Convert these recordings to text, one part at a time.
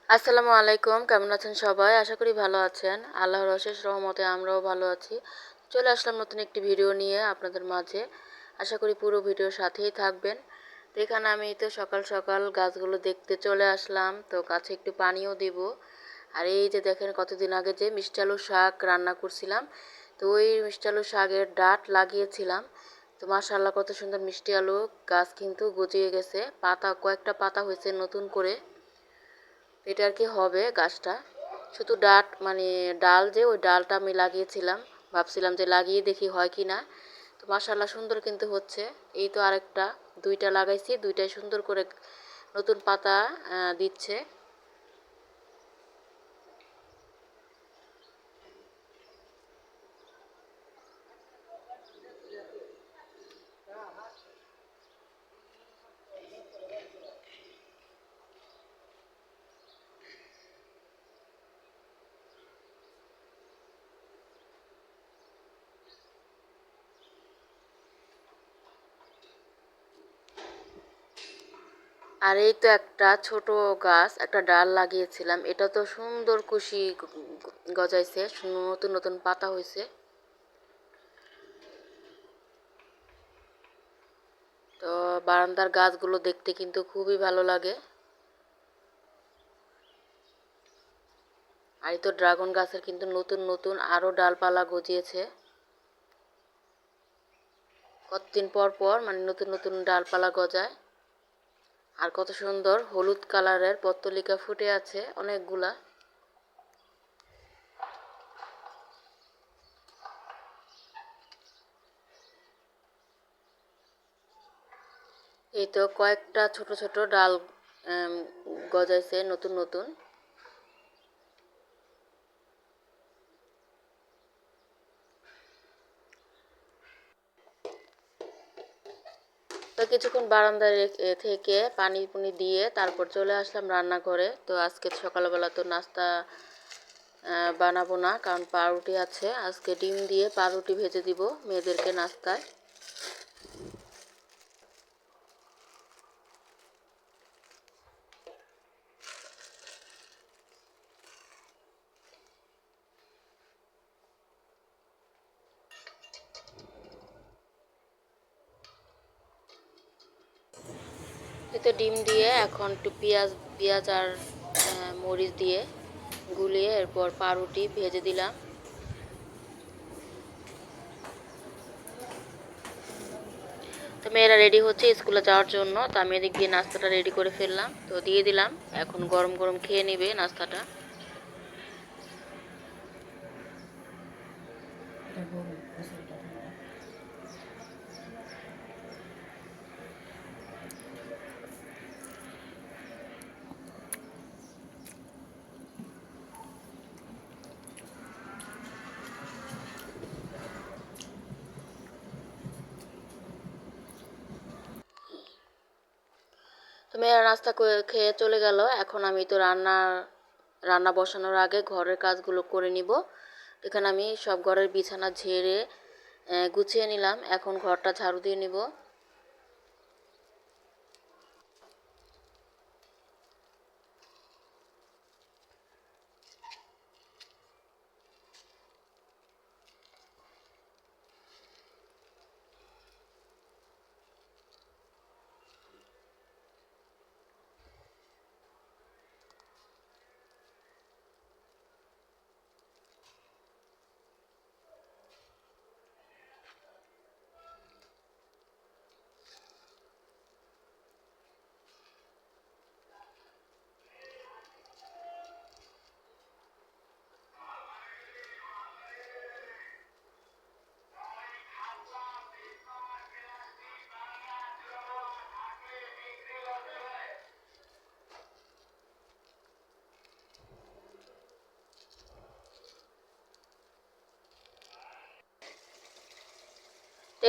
আসসালামু আলাইকুম, কেমন আছেন সবাই? আশা করি ভালো আছেন। আল্লাহর অশেষ রহমতে আমরাও ভালো আছি। চলে আসলাম নতুন একটি ভিডিও নিয়ে আপনাদের মাঝে। আশা করি পুরো ভিডিওর সাথেই থাকবেন। তো এখানে আমি তো সকাল সকাল গাছগুলো দেখতে চলে আসলাম, তো গাছে একটু পানিও দেব। আর এই যে দেখেন, কতদিন আগে যে মিষ্টি আলুর শাক রান্না করছিলাম, তো ওই মিষ্টি আলুর শাকের ডাঁট লাগিয়েছিলাম। তো মাশাআল্লাহ, কত সুন্দর মিষ্টি আলু গাছ কিন্তু গজিয়ে গেছে, পাতা কয়েকটা পাতা হয়েছে নতুন করে। এটা আর কি হবে গাছটা, শুধু ডাল যে ওই ডালটা আমি লাগিয়েছিলাম, ভাবছিলাম যে লাগিয়ে দেখি হয় কি না। তো মাশাআল্লাহ সুন্দর কিন্তু হচ্ছে। এই তো আরেকটা, দুইটা লাগাইছি, দুইটাই সুন্দর করে নতুন পাতা দিচ্ছে। আর এই তো একটা ছোট গাছ, একটা ডাল লাগিয়েছিলাম, এটা তো সুন্দর কুশি গজাইছে, নতুন নতুন পাতা হয়েছে। তো বারান্দার গাছগুলো দেখতে কিন্তু খুবই ভালো লাগে। আর এই তো ড্রাগন গাছের কিন্তু নতুন নতুন আরো ডালপালা গজিয়েছে। কতদিন পর পর নতুন নতুন ডালপালা গজায়। আর কত সুন্দর হলুদ কালারের পত্তলিকা ফুটে আছে অনেকগুলা। এই তো কয়েকটা ছোট ছোট ডাল গজাইছে নতুন নতুন। তো কিছুক্ষণ বারান্দায় থেকে পানি পুনি দিয়ে তারপর চলে আসলাম রান্নাঘরে। তো আজকে সকালবেলা তো নাস্তা বানাবো না, কারণ পাউরুটি আছে। আজকে ডিম দিয়ে পাউরুটি ভেজে দিব মেয়েদেরকে নাস্তায়। এতে ডিম দিয়ে এখন একটু পেঁয়াজ পেঁয়াজ আর মরিচ দিয়ে গুলিয়ে এরপর পাউরুটি ভেজে দিলাম। তো মেয়েরা রেডি হচ্ছে স্কুলে যাওয়ার জন্য, তো আমি এদিক দিয়ে নাস্তাটা রেডি করে ফেললাম, তো দিয়ে দিলাম। এখন গরম গরম খেয়ে নেবে নাস্তাটা। তো মেয়েরা নাস্তা খেয়ে চলে গেল। এখন আমি তো রান্না বসানোর আগে ঘরের কাজগুলো করে নিব। এখানে আমি সব ঘরের বিছানা ঝেড়ে গুছিয়ে নিলাম, এখন ঘরটা ঝাড়ু দিয়ে নিব।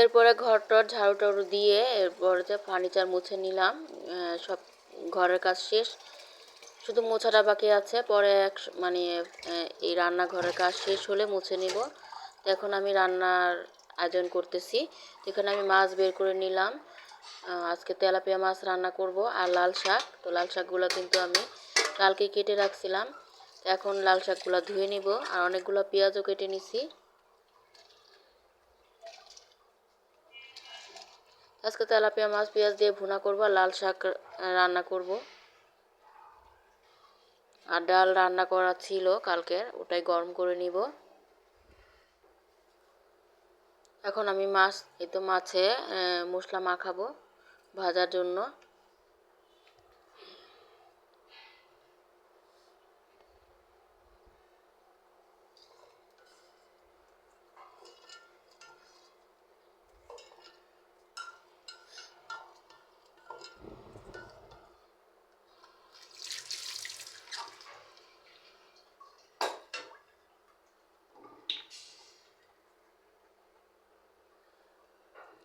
এরপরে ঘরটর ঝাড়ু টাড়ু দিয়ে এরপরে যে ফার্নিচার মুছে নিলাম। সব ঘরের কাজ শেষ, শুধু মোছাটা বাকি আছে। পরে এই রান্নাঘরের কাজ শেষ হলে মুছে নিব। তো এখন আমি রান্নার আয়োজন করতেছি। এখানে আমি মাছ বের করে নিলাম, আজকে তেলাপিয়া মাছ রান্না করব আর লাল শাক। তো লাল শাকগুলো কিন্তু আমি কালকে কেটে রাখছিলাম। এখন লাল শাকগুলো ধুয়ে নিব আর অনেকগুলো পেঁয়াজও কেটে নিছি। আজকে তেলাপিয়া মাছ পেঁয়াজ দিয়ে ভুনা করব আর লাল শাক রান্না করব। আর ডাল রান্না করা ছিল কালকের, ওটাই গরম করে নিব। এখন আমি মাছে মশলা মাখাবো ভাজার জন্য।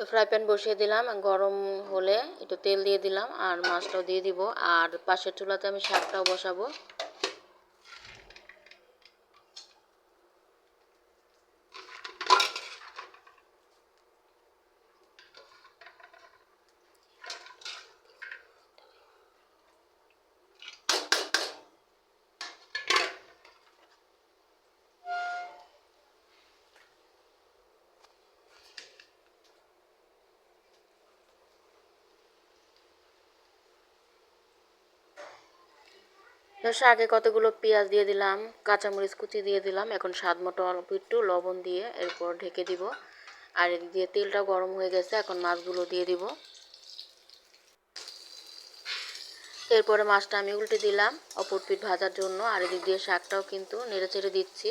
তো ফ্রাই প্যান বসিয়ে দিলাম, গরম হলে একটু তেল দিয়ে দিলাম আর মাছটাও দিয়ে দিব। আর পাশের চুলাতে আমি শাকটাও বসাবো। তো শাকে কতগুলো পেঁয়াজ দিয়ে দিলাম, কাঁচামরিচ কুচি দিয়ে দিলাম। এখন স্বাদ মতো অল্প একটু লবণ দিয়ে এরপর ঢেকে দিব। আর এদিক দিয়ে তেলটা গরম হয়ে গেছে, এখন মাছগুলো দিয়ে দিব। এরপরে মাছটা আমি উল্টে দিলাম অপর পিঠ ভাজার জন্য। আর এদিক দিয়ে শাকটাও কিন্তু নেড়ে চেড়ে দিচ্ছি।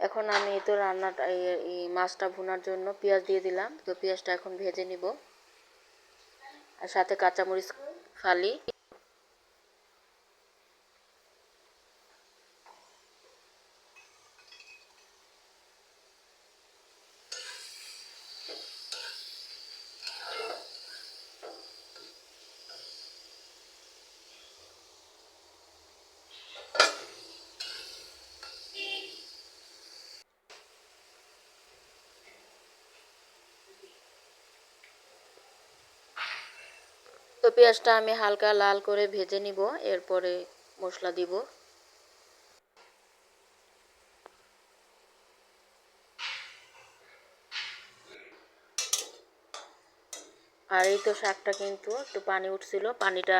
এখন আমি তো রান্নাটা এই মাছটা ভুনার জন্য পেঁয়াজ দিয়ে দিলাম। তো পেঁয়াজটা এখন ভেজে নিব আর সাথে কাঁচামরিচ ফালি। তো পেঁয়াজটা আমি হালকা লাল করে ভেজে নিব, এরপরে মশলা দিব। আর এই তো শাকটা কিন্তু একটু পানি উঠছিল, পানিটা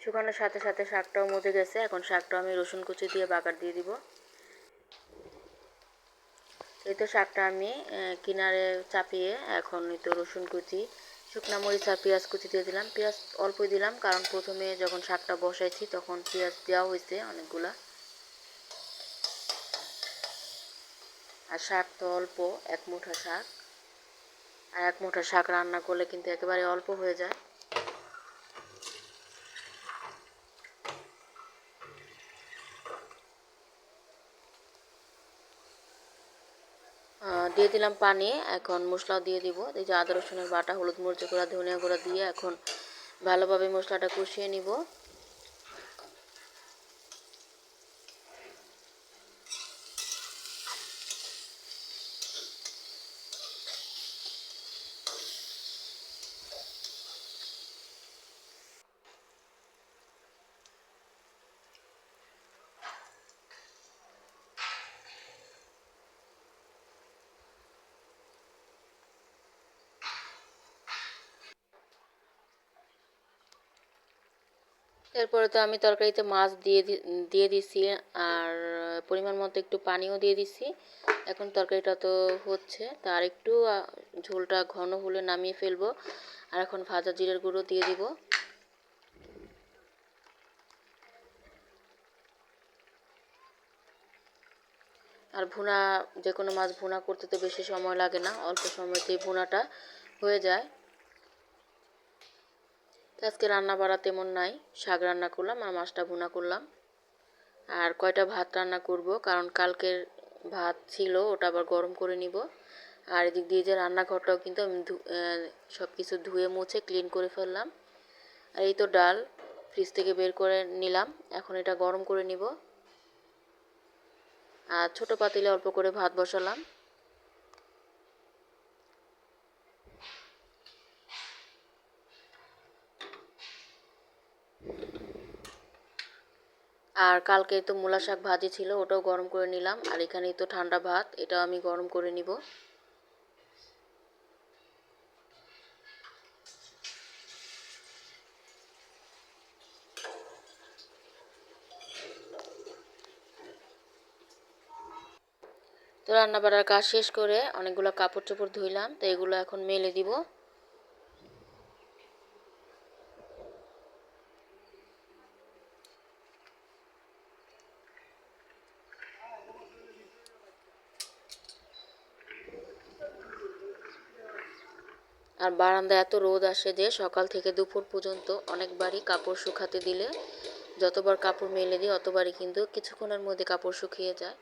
শুকানোর সাথে সাথে শাকটাও মজে গেছে। এখন শাকটাও আমি রসুন কুচি দিয়ে বাগার দিয়ে দিব। এই তো শাকটা আমি কিনারে চাপিয়ে এখন এই তো রসুন কুচি, শুকনা মরিচ আর পেঁয়াজ কুচি দিয়ে দিলাম। পেঁয়াজ অল্পই দিলাম, কারণ প্রথমে যখন শাকটা বসাইছি তখন পেঁয়াজ দেওয়া হয়েছে অনেকগুলা। আর শাক তো অল্প, এক মুঠা শাক। আর এক মুঠা শাক রান্না করলে কিন্তু একেবারে অল্প হয়ে যায়। দিয়ে দিলাম পানি। এখন মশলাও দিয়ে দিব। এই যে আদা রসুনের বাটা, হলুদ মরিচ গুঁড়া, ধনিয়া গুঁড়া দিয়ে এখন ভালোভাবে মশলাটা কষিয়ে নিব। এরপরে তো আমি তরকারিতে মাছ দিয়ে দিছি আর পরিমাণ মতো একটু পানিও দিয়ে দিছি। এখন তরকারিটা তো হচ্ছে, তার একটু ঝোলটা ঘন হলে নামিয়ে ফেলবো। আর এখন ভাজা জিরের গুঁড়ো দিয়ে দিব। আর ভুনা, যে কোনো মাছ ভুনা করতে তো বেশি সময় লাগে না, অল্প সময়তেই ভুনাটা হয়ে যায়। আজকে রান্না বাড়া তেমন নাই, শাক রান্না করলাম আর মাছটা ভুনা করলাম। আর কয়টা ভাত রান্না করব, কারণ কালকের ভাত ছিল, ওটা আবার গরম করে নিব। আর এদিক দিয়ে যে রান্নাঘরটাও কিন্তু আমি সব কিছু ধুয়ে মুছে ক্লিন করে ফেললাম। আর এই তো ডাল ফ্রিজ থেকে বের করে নিলাম, এখন এটা গরম করে নিব। আর ছোট পাতিলে অল্প করে ভাত বসালাম। আর কালকে তো মূলা শাক ভাজি ছিল, ওটাও গরম করে নিলাম। আর এখানেই তো ঠান্ডা ভাত, এটাও আমি গরম করে নিব। তো রান্না বাড়ার কাজ শেষ করে অনেকগুলো কাপড় চোপড় ধুইলাম, তো এগুলো এখন মেলে দিব। আর বারান্দায় এত রোদ আসে যে সকাল থেকে দুপুর পর্যন্ত অনেকবারই কাপড় শুকাতে দিলে যতবার কাপড় মেলে দিই অতবারই কিন্তু কিছুক্ষণের মধ্যে কাপড় শুকিয়ে যায়।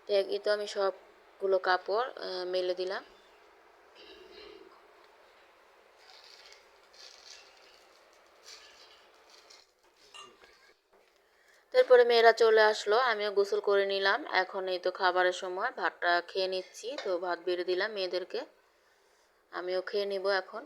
তো এই তো আমি সবগুলো কাপড় মেলে দিলাম। তারপরে মেয়েরা চলে আসলো, আমিও গোসল করে নিলাম। এখন এই তো খাবারের সময় ভাতটা খেয়ে নিচ্ছি, তো ভাত বেড়ে দিলাম মেয়েদেরকে, আমিও খেয়ে নিব এখন।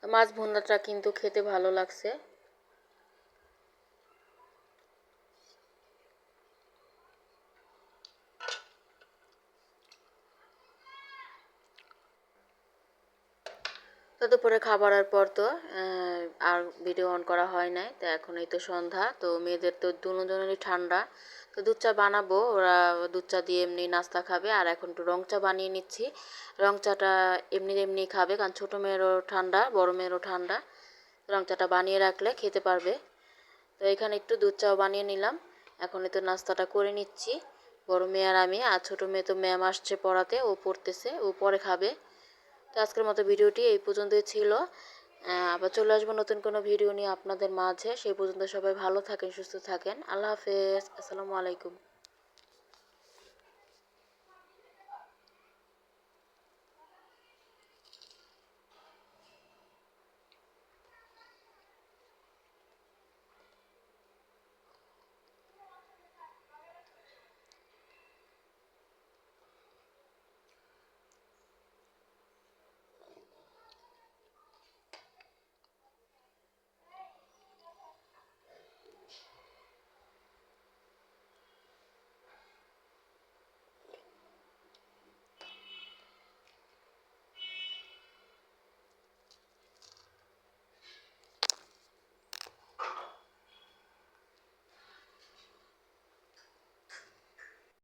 মাছ ভুনাটা কিন্তু খেতে ভালো লাগছে। তো দুপুরে খাবারের পর তো আর ভিডিও অন করা হয় নাই। তো এখন এই তো সন্ধ্যা, তো মেয়েদের তো দুজনেরই ঠান্ডা, তো দুধ চা বানাবো, ওরা দুধ চা দিয়ে এমনি নাস্তা খাবে। আর এখন একটু রং চা বানিয়ে নিচ্ছি, রং চাটা এমনি এমনি খাবে, কারণ ছোটো মেয়েরও ঠান্ডা বড় মেয়েরও ঠান্ডা, রং চাটা বানিয়ে রাখলে খেতে পারবে। তো এখানে একটু দুধ চাও বানিয়ে নিলাম, এখন এই তো নাস্তাটা করে নিচ্ছি বড় মেয়ে আর আমি। আর ছোটো মেয়ে তো ম্যাম আসছে পড়াতে, ও পড়তেছে, ও পরে খাবে। তো আজকের মতো ভিডিওটি এই পর্যন্তই ছিল। আবার চলে আসবো নতুন কোনো ভিডিও নিয়ে আপনাদের মাঝে। সেই পর্যন্ত সবাই ভালো থাকেন, সুস্থ থাকেন। আল্লাহ হাফেজ, আসসালামু আলাইকুম।